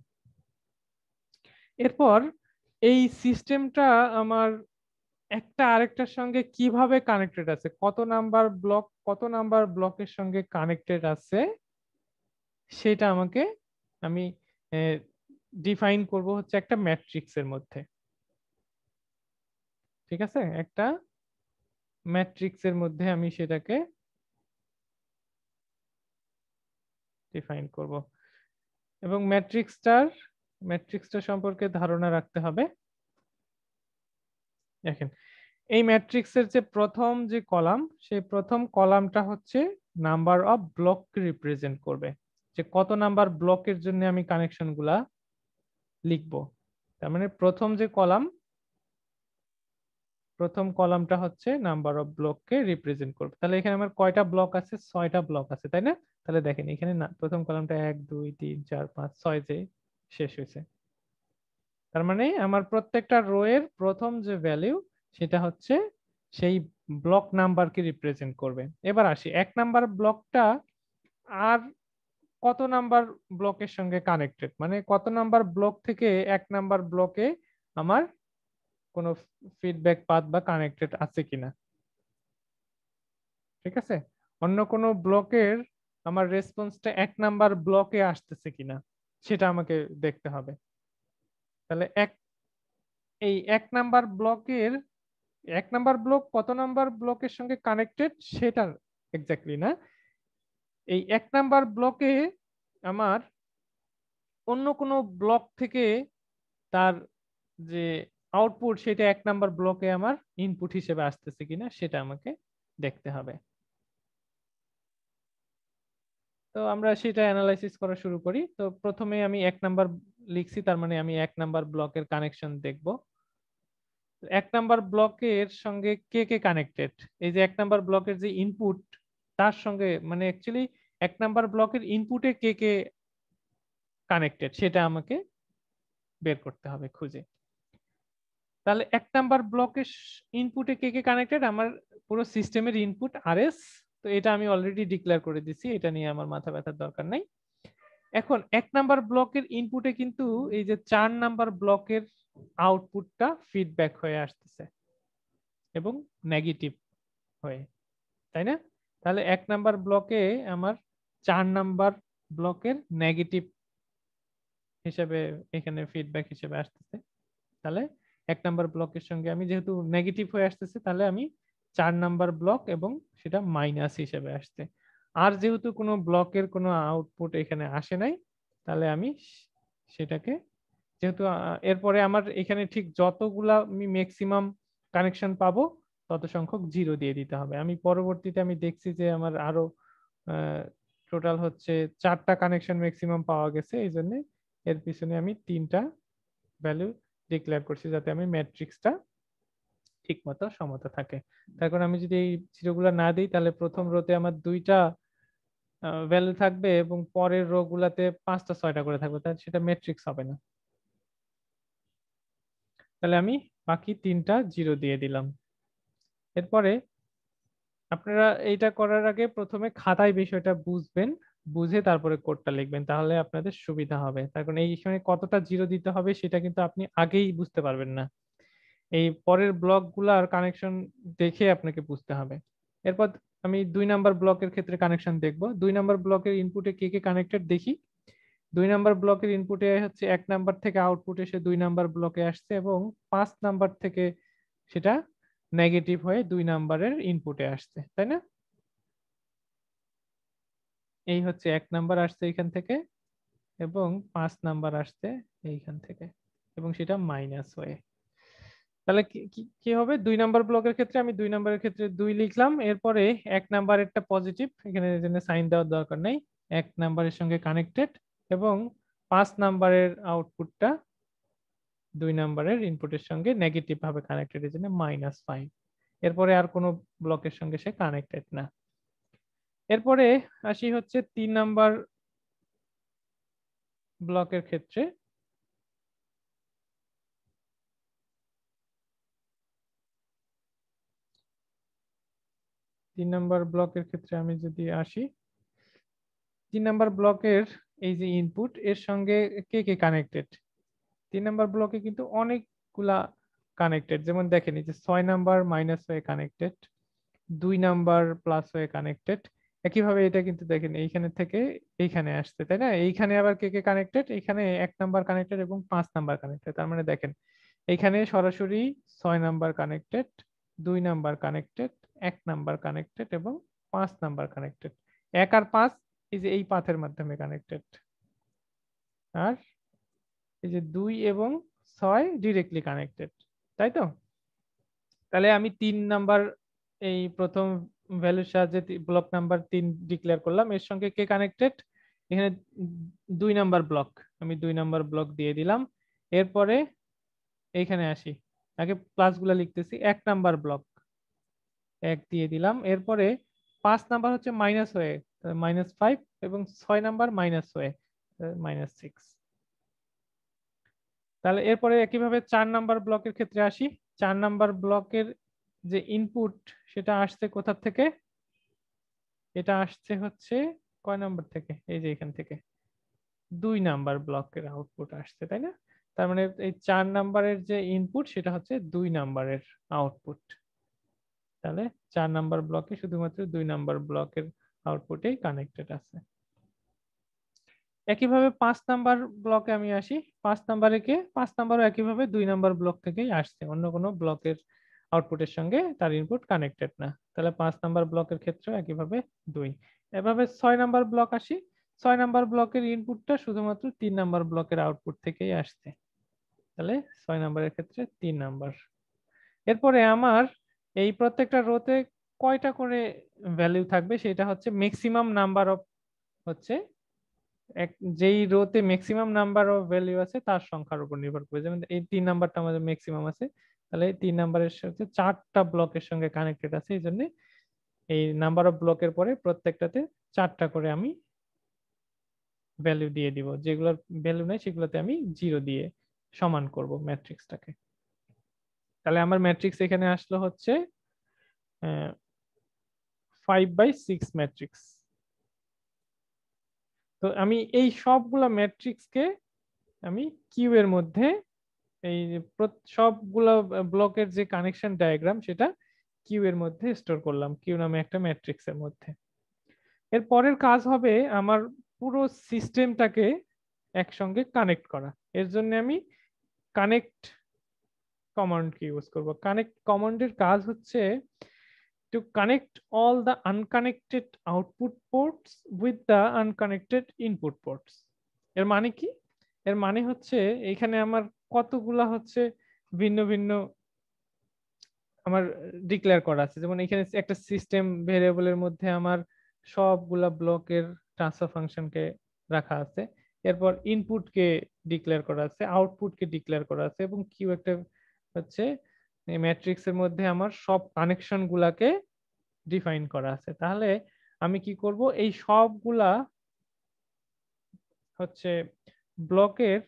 A: এরপর এই সিস্টেমটা আমার একটা আরেকটার সঙ্গে কিভাবে কানেক্টেড আছে, কত নাম্বার ব্লক কত নাম্বার ব্লকের সঙ্গে কানেক্টেড আছে সেটা আমাকে আমি ডিফাইন করব হচ্ছে একটা ম্যাট্রিক্সের মধ্যে। ঠিক আছে, একটা ম্যাট্রিক্সের মধ্যে আমি সেটাকে ডিফাইন করব এবং ম্যাট্রিক্সটা সম্পর্কে ধারণা রাখতে হবে। দেখেন, এই ম্যাট্রিক্সের যে প্রথম যে কলাম, সেই প্রথম কলামটা হচ্ছে নাম্বার অফ ব্লককে রিপ্রেজেন্ট করবে, যে কত নাম্বার ব্লকের জন্য আমি কানেকশনগুলা লিখবো। তার মানে প্রথম যে কলাম, প্রথম কলামটা হচ্ছে নাম্বার অফ ব্লককে রিপ্রেজেন্ট করবে। তাহলে এখানে আমার কয়টা ব্লক আছে? 6টা ব্লক আছে, তাই না? তাহলে দেখেন এখানে না, প্রথম কলামটা 1 2 3 4 5 6 যে শেষ হয়েছে। তার মানে আমার প্রত্যেকটা রো এর প্রথম যে ভ্যালু, সেটা হচ্ছে সেই ব্লক নাম্বারকে রিপ্রেজেন্ট করবে। এবার আসি 1 নাম্বার ব্লকটা আর কত নাম্বার ব্লকের সঙ্গে কানেক্টেড, মানে কত নাম্বার ব্লক থেকে 1 নাম্বার ব্লকে আমার কোনো ফিডব্যাক পাথ বা কানেক্টেড আছে কিনা। ঠিক আছে, অন্য কোনো ব্লকের আমার রেসপন্সটা 1 নাম্বার ব্লকে আসতেছে কিনা সেটা আমাকে দেখতে হবে। তাহলে এই 1 নাম্বার ব্লকের 1 নাম্বার ব্লক কত নাম্বার ব্লকের সঙ্গে কানেক্টেড সেটা এক্স্যাক্টলি না, এই 1 নাম্বার ব্লকে আমার অন্য কোনো ব্লক থেকে তার যে আউটপুট, সেটা 1 নাম্বার ব্লকে আমার ইনপুট হিসেবে আসতেছে কিনা সেটা আমাকে দেখতে হবে। তো আমরা সেটা অ্যানালাইসিস করা শুরু করি। তো প্রথমে আমি 1 নাম্বার লিখছি, তার মানে আমি 1 নাম্বার ব্লকের কানেকশন দেখব। 1 নাম্বার ব্লকের সঙ্গে কে কে কানেক্টেড, এই যে 1 নাম্বার ব্লকের যে ইনপুট, তার সঙ্গে মানে অ্যাকচুয়ালি 1 নাম্বার ব্লকের ইনপুটে কে কে কানেক্টেড সেটা আমাকে বের করতে হবে খুঁজে। তাহলে 1 নাম্বার ব্লকের ইনপুটে কে কে কানেক্টেড, আমার পুরো সিস্টেমের ইনপুট আরএস। তো এটা আমি অলরেডি ডিক্লেয়ার করে দিছি, এটা নিয়ে আমার মাথা ব্যথার দরকার নাই। এখন 1 নাম্বার ব্লকের ইনপুটে কিন্তু এই যে 4 নাম্বার ব্লকের আউটপুটটা ফিডব্যাক হয়ে আসতেছে এবং নেগেটিভ হয়ে, তাই না? তাহলে 1 নাম্বার ব্লকে আমার 4 নাম্বার ব্লকের নেগেটিভ হিসেবে এখানে ফিডব্যাক হিসেবে আসতেছে। তাহলে 1 নাম্বার ব্লকের সঙ্গে আমি যেহেতু নেগেটিভ হয়ে আসতেছে, তাহলে আমি 4 নাম্বার ব্লক এবং সেটা মাইনাস হিসেবে আসছে। আর যেহেতু কোনো ব্লকের কোনো আউটপুট এখানে আসে নাই, তাহলে আমি সেটাকে যেহেতু এরপরে আমার এখানে ঠিক যতগুলা আমি ম্যাক্সিমাম কানেকশন পাবো তত সংখ্যক 0 দিয়ে দিতে হবে। আমি পরবর্তীতে আমি দেখছি যে আমার আরো টোটাল হচ্ছে 4টা কানেকশন ম্যাক্সিমাম পাওয়া গেছে, এই জন্য এর পিছনে আমি 3টা ভ্যালু ডিক্লেয়ার করছি যাতে আমি ম্যাট্রিক্সটা ঠিক মতো সমতা থাকে। তারপর আমি যদি এই জিরোগুলো না দিই, তাহলে প্রথম রোতে আমার 2টা ভ্যালু থাকবে এবং পরের রো গুলাতে 5টা 6টা করে থাকবে, তাহলে সেটা ম্যাট্রিক্স হবে না। তাহলে আমি বাকি 3টা 0 দিয়ে দিলাম। এরপরে আপনারা এইটা করার আগে প্রথমে খাতায় বিষয়টা বুঝবেন, বুঝে তারপরে কোডটা লিখবেন, তাহলে আপনাদের সুবিধা হবে। তার কারণ এই সময় কতটা 0 দিতে হবে সেটা কিন্তু আপনি আগেই বুঝতে পারবেন না, এই পরের ব্লকগুলার কানেকশন দেখে আপনাকে বুঝতে হবে। এরপর আমি 2 নাম্বার ব্লকের ক্ষেত্রে কানেকশন দেখব। 2 নাম্বার ব্লকের ইনপুটে কে কে কানেক্টেড দেখি। 2 নাম্বার ব্লকের ইনপুটে হচ্ছে 1 নাম্বার থেকে আউটপুট এসে 2 নাম্বার ব্লকে আসছে এবং 5 নাম্বার থেকে সেটা নেগেটিভ হয়ে 2 নাম্বারের ইনপুটে আসছে, তাই না? এই হচ্ছে 1 নাম্বার আসছে এখান থেকে এবং 5 নাম্বার আসছে এইখান থেকে এবং সেটা মাইনাস হয়ে। তাহলে কি কি কি হবে? 2 নাম্বার ব্লকের ক্ষেত্রে আমি 2 নাম্বারের ক্ষেত্রে 2 লিখলাম, এরপরে 1 নাম্বারেরটা পজিটিভ, এখানে জন্য সাইন দেওয়ার দরকার নেই, 1 নাম্বারের সঙ্গে কানেক্টেড এবং 5 নাম্বারের আউটপুটটা 2 নাম্বারের ইনপুটের সঙ্গে নেগেটিভ ভাবে কানেক্টেড, এর জন্য -5। এরপরে আর কোনো ব্লকের সঙ্গে সে কানেক্টেড না। এরপরে আসি হচ্ছে 3 নাম্বার ব্লকের ক্ষেত্রে। 3 নাম্বার ব্লকের ক্ষেত্রে আমি যদি আসি, 3 নাম্বার ব্লকের এই যে ইনপুট, এর সঙ্গে কে কে কানেক্টেড? 3 নাম্বার ব্লকে কিন্তু অনেকগুলা কানেক্টেড, যেমন দেখেন এই যে 6 নাম্বার মাইনাস হয়ে কানেক্টেড, 2 নাম্বার প্লাস হয়ে কানেক্টেড। একইভাবে এটা কিন্তু দেখেন এইখানে থেকে এইখানে আসছে, তাই না? এইখানে আবার কে কে কানেক্টেড, এখানে 1 নাম্বার কানেক্টেড এবং 5 নাম্বার কানেক্টেড। তার মানে দেখেন এইখানে সরাসরি 6 number connected, 2 number connected, 1 number connected এবং 5 নাম্বার কানেক্টেড। 1 আর 5 এই যে এই পাথের মাধ্যমে কানেক্টেড, আর এই যে 2 এবং 6 ডিরেক্টলি কানেক্টেড, তাই তো? তাহলে আমি 3 নাম্বার এই প্রথম ভ্যালুর সাহায্যে ব্লক নাম্বার 3 ডিক্লেয়ার করলাম, এর সঙ্গে কে কানেক্টেড, এখানে 2 নাম্বার ব্লক, আমি 2 নাম্বার ব্লক দিয়ে দিলাম। এরপরে এইখানে আসি, আগে প্লাস গুলা লিখতেছি, 1 নাম্বার ব্লক 1 দিয়ে দিলাম। এরপরে 5 নাম্বার হচ্ছে মাইনাস হয়ে -5 এবং 6 নাম্বার মাইনাস হয়ে -6। তাহলে এরপরে একইভাবে 4 নাম্বার ব্লকের ক্ষেত্রে আসি। 4 নাম্বার ব্লকের যে ইনপুট সেটা আসছে কোথা থেকে, এটা আসছে হচ্ছে কয় নাম্বার থেকে, এই যে এখান থেকে 2 নাম্বার ব্লকের আউটপুট আসছে, তাই না? তার মানে এই 4 নাম্বারের যে ইনপুট সেটা হচ্ছে 2 নাম্বারের আউটপুট। তাহলে 4 নাম্বার ব্লকে শুধুমাত্র 2 নাম্বার ব্লকের আউটপুটেই কানেক্টেড আছে। একইভাবে 5 নাম্বার ব্লকে আমি আসি। 5 নাম্বারে কে, 5 নাম্বারও একইভাবে 2 নাম্বার ব্লক থেকেই আসছে, অন্য কোনো ব্লকের আউটপুটের সঙ্গে তার ইনপুট কানেক্টেড না। তাহলে 5 নাম্বার ব্লকের ক্ষেত্রেও একইভাবে 2। এভাবে 6 নাম্বার ব্লক আসি। 6 নাম্বার ব্লকের ইনপুটটা শুধুমাত্র 3 নাম্বার ব্লকের আউটপুট থেকেই আসছে। তাহলে 6 নাম্বারের ক্ষেত্রে 3 নাম্বার। এরপরে আমার এই প্রত্যেকটা রোতে কয়টা করে ভ্যালু থাকবে সেটা হচ্ছে ম্যাক্সিমাম নাম্বার অফ, হচ্ছে যেই রোতে ম্যাক্সিমাম নাম্বার অফ ভ্যালু আছে তার সংখ্যার উপর নির্ভর করে। যেমন এই 3 নাম্বারটা আমাদের ম্যাক্সিমাম আছে, তাহলে এই 3 নাম্বারের সাথে 4টা ব্লকের সঙ্গে কানেক্টেড আছে, এই জন্য এই নাম্বার অফ ব্লকের পরে প্রত্যেকটাতে 4টা করে আমি ভ্যালু দিয়ে দিব, যেগুলোর ভ্যালু নাই সেগুলোতে আমি 0 দিয়ে সমান করব ম্যাট্রিক্সটাকে। তাহলে আমার ম্যাট্রিক্স এখানে আসলো হচ্ছে 5/6 ম্যাট্রিক্স। তো আমি এই সবগুলা ম্যাট্রিক্সকে আমি কিউ এর মধ্যে, এই সবগুলা ব্লকের যে কানেকশন ডায়াগ্রাম সেটা কিউ এর মধ্যে স্টোর করলাম, কিউ নামে একটা ম্যাট্রিক্সের মধ্যে। এর পরের কাজ হবে আমার পুরো সিস্টেমটাকে একসঙ্গে কানেক্ট করা। এর জন্য আমি কানেক্ট কমান্ডকে ইউজ করব। কানেক্ট কমান্ডের কাজ হচ্ছে to connect all the unconnected output ports with the unconnected input ports। এর মানে কি? এর মানে হচ্ছে এখানে আমার কতগুলা হচ্ছে ভিন্ন ভিন্ন আমার ডিক্লেয়ার করা আছে। যেমন এখানে একটা সিস্টেম ভেরিয়েবলের মধ্যে আমার সবগুলা ব্লকের ট্রান্সফার ফাংশনকে রাখা আছে। এরপর ইনপুটকে ডিক্লেয়ার করা আছে, আউটপুটকে ডিক্লেয়ার করা আছে, এবং কিউ একটা হচ্ছে এই ম্যাট্রিক্সের মধ্যে আমার সব কানেকশন গুলাকে ডিফাইন করা আছে। তাহলে আমি কি করব, এই সবগুলা হচ্ছে ব্লকের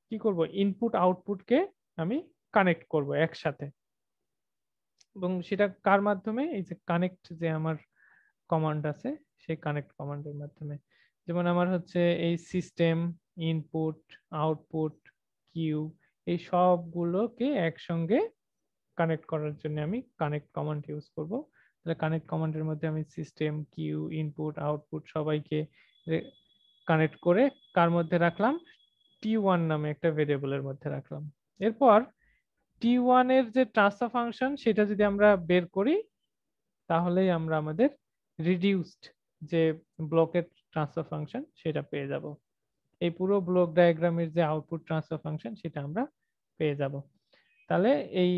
A: কি করব, ইনপুট আউটপুটকে আমি কানেক্ট করব একসাথে, এবং সেটা কার মাধ্যমে, এই যে কানেক্ট যে আমার কমান্ড আছে সেই কানেক্ট কমান্ডের মাধ্যমে। যেমন আমার হচ্ছে এই সিস্টেম, ইনপুট, আউটপুট, কিউ, এই সবগুলোকে একসঙ্গে কানেক্ট করার জন্য আমি কানেক্ট কমান্ড ইউজ করব। তাহলে কানেক্ট কমান্ডের মধ্যে আমি সিস্টেম, কিউ, ইনপুট, আউটপুট সবাইকে কানেক্ট করে কার মধ্যে রাখলাম, টি1 নামে একটা ভেরিয়েবলের মধ্যে রাখলাম। এরপর টি1 এর যে ট্রান্সফার ফাংশন সেটা যদি আমরা বের করি, তাহলেই আমরা আমাদের রিডিউসড যে ব্লকের ট্রান্সফার ফাংশন সেটা পেয়ে যাব। এই পুরো ব্লক ডায়াগ্রামের যে আউটপুট ট্রান্সফার ফাংশন সেটা আমরা পেয়ে যাব। তাহলে এই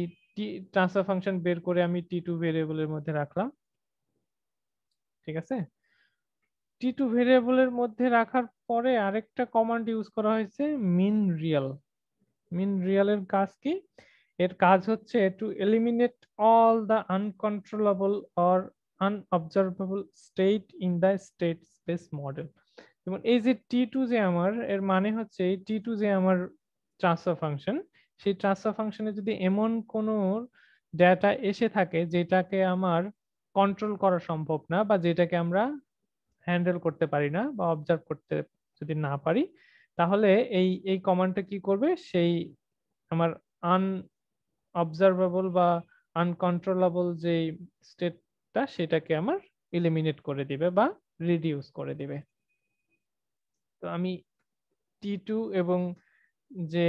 A: ট্রান্সফার ফাংশন বের করে আমি টি2 ভেরিয়েবলের মধ্যে রাখলাম, ঠিক আছে? টি2 ভেরিয়েবলের মধ্যে রাখার পরে আরেকটা কমান্ড ইউজ করা হয়েছে, মিন রিয়াল। মিন রিয়ালের কাজ কি? এর কাজ হচ্ছে two eliminate all the uncontrollable or unobservable state in the state space model. যেমন এই যে টি2 যে আমার, এর মানে হচ্ছে এই টি2 যে আমার ট্রান্সফার ফাংশন, সেই ট্রান্সফার ফাংশনে যদি এমন কোনো ডেটা এসে থাকে যেটাকে আমার কন্ট্রোল করা সম্ভব না, বা যেটাকে আমরা হ্যান্ডেল করতে পারি না বা অবজার্ভ করতে যদি না পারি, তাহলে এই এই কমান্ডটা কি করবে, সেই আমার আনঅবজারভেবল বা আনকন্ট্রোলেবল যে স্টেটটা সেটাকে আমার এলিমিনেট করে দিবে বা রিডিউস করে দিবে। তো আমি টি2 এবং যে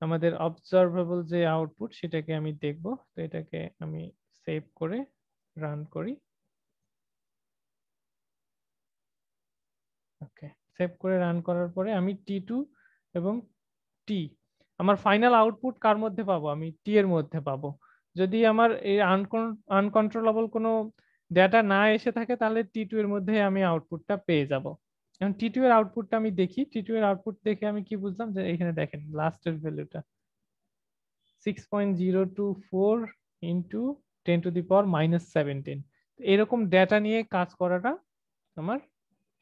A: আমাদের অবজারভেবল যে আউটপুট সেটাকে আমি দেখব। তো এটাকে আমি সেভ করে রান করি। ওকে, সেভ করে রান করার পরে আমি টি2 এবং টি, আমার ফাইনাল আউটপুট কার মধ্যে পাবো, আমি টি এর মধ্যে পাবো। যদি আমার এই আনকন্ট্রোলেবল কোনো ডেটা না এসে থাকে তাহলে টি2 এর মধ্যে আমি আউটপুটটা পেয়ে যাব। এখন টি2 এর আউটপুটটা আমি দেখি, টি2 এর আউটপুট দেখে আমি কি বুঝলাম যে এখানে দেখেন লাস্টের ভ্যালুটা 6.024 ইন্টু 10⁻⁻17। এরকম ডেটা নিয়ে কাজ করাটা আমার,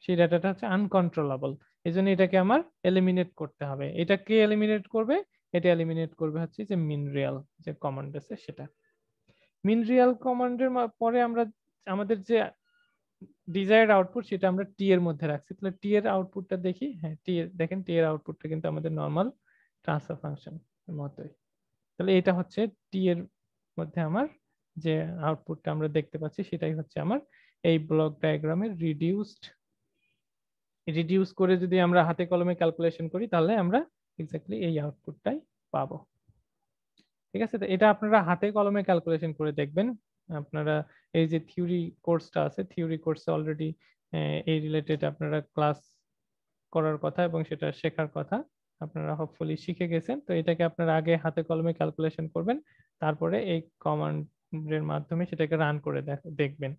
A: সেই ডাটাটা হচ্ছে আনকন্ট্রোলেবল, এই জন্য এটাকে আমার এলিমিনেট করতে হবে। এটা কে এলিমিনেট করবে? এটা এলিমিনেট করবে হচ্ছে যে মিন রিয়াল যে কমান্ড আছে সেটা। মিন রিয়াল কমান্ডের পরে আমরা আমাদের যে ডিজায়ার্ড আউটপুট সেটা আমরা টি এর মধ্যে রাখছি, তাহলে টি এর আউটপুটটা দেখি। হ্যাঁ, টি এর দেখেন, টি এর আউটপুটটা কিন্তু আমাদের নর্মাল ট্রান্সফার ফাংশন মতোই। তাহলে এটা হচ্ছে টি এর মধ্যে আমার যে আউটপুটটা আমরা দেখতে পাচ্ছি সেটাই হচ্ছে আমার এই ব্লক ডায়াগ্রামের রিডিউস করে যদি আমরা হাতে কলমে ক্যালকুলেশন করি তাহলে আমরা এক্স্যাক্টলি এই আউটপুটটাই পাবো। ঠিক আছে, তো এটা আপনারা হাতে কলমে ক্যালকুলেশন করে দেখবেন। আপনারা এই যে থিওরি কোর্সটা আছে, থিওরি কোর্সে অলরেডি এই রিলেটেড আপনারা ক্লাস করার কথা এবং সেটা শেখার কথা, আপনারা হোপফুলি শিখে গেছেন। তো এটাকে আপনারা আগে হাতে কলমে ক্যালকুলেশন করবেন, তারপরে এই কমান্ডের মাধ্যমে সেটাকে রান করে দেখবেন,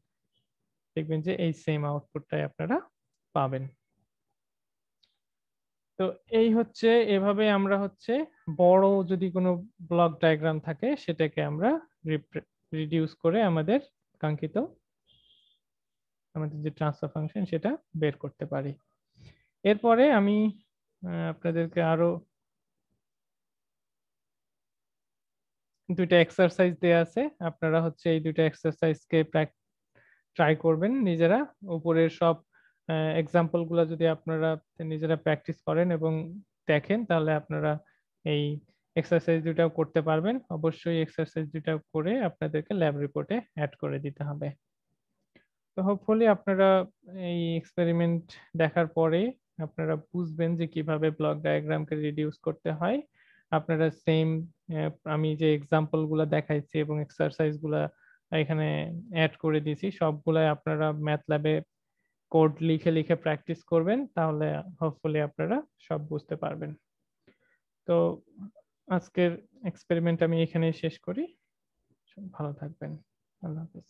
A: দেখবেন যে এই সেম আউটপুটটাই আপনারা পাবেন। তো এই হচ্ছে, এভাবে আমরা হচ্ছে বড় যদি কোনো ব্লক ডায়াগ্রাম থাকে সেটাকে আমরা রিডিউস করে আমাদের কাঙ্ক্ষিত আমাদের যে ট্রান্সফার ফাংশন সেটা বের করতে পারি। এরপরে আমি আপনাদেরকে আরো দুইটা এক্সারসাইজ দেয়া আছে, আপনারা হচ্ছে এই দুইটা এক্সারসাইজকে ট্রাই করবেন নিজেরা। উপরের সব এক্সাম্পল গুলা যদি আপনারা নিজেরা প্র্যাকটিস করেন এবং দেখেন তাহলে আপনারা এই এক্সারসাইজ দুটাও করতে পারবেন। অবশ্যই এক্সারসাইজ দুটা করে আপনাদেরকে ল্যাব রিপোর্টে অ্যাড করে দিতে হবে। তো হোপফুলি আপনারা এই এক্সপেরিমেন্ট দেখার পরে আপনারা বুঝবেন যে কিভাবে ব্লক ডায়াগ্রামকে রিডিউস করতে হয়। আপনারা সেম আমি যে এক্সাম্পল গুলা দেখাইছি এবং এক্সারসাইজ গুলা এখানে অ্যাড করে দিয়েছি সবগুলাই আপনারা ম্যাথ ল্যাবে কোড লিখে লিখে প্র্যাকটিস করবেন, তাহলে হোপফুলি আপনারা সব বুঝতে পারবেন। তো আজকের এক্সপেরিমেন্ট আমি এখানেই শেষ করি। ভালো থাকবেন। আল্লাহ হাফেজ।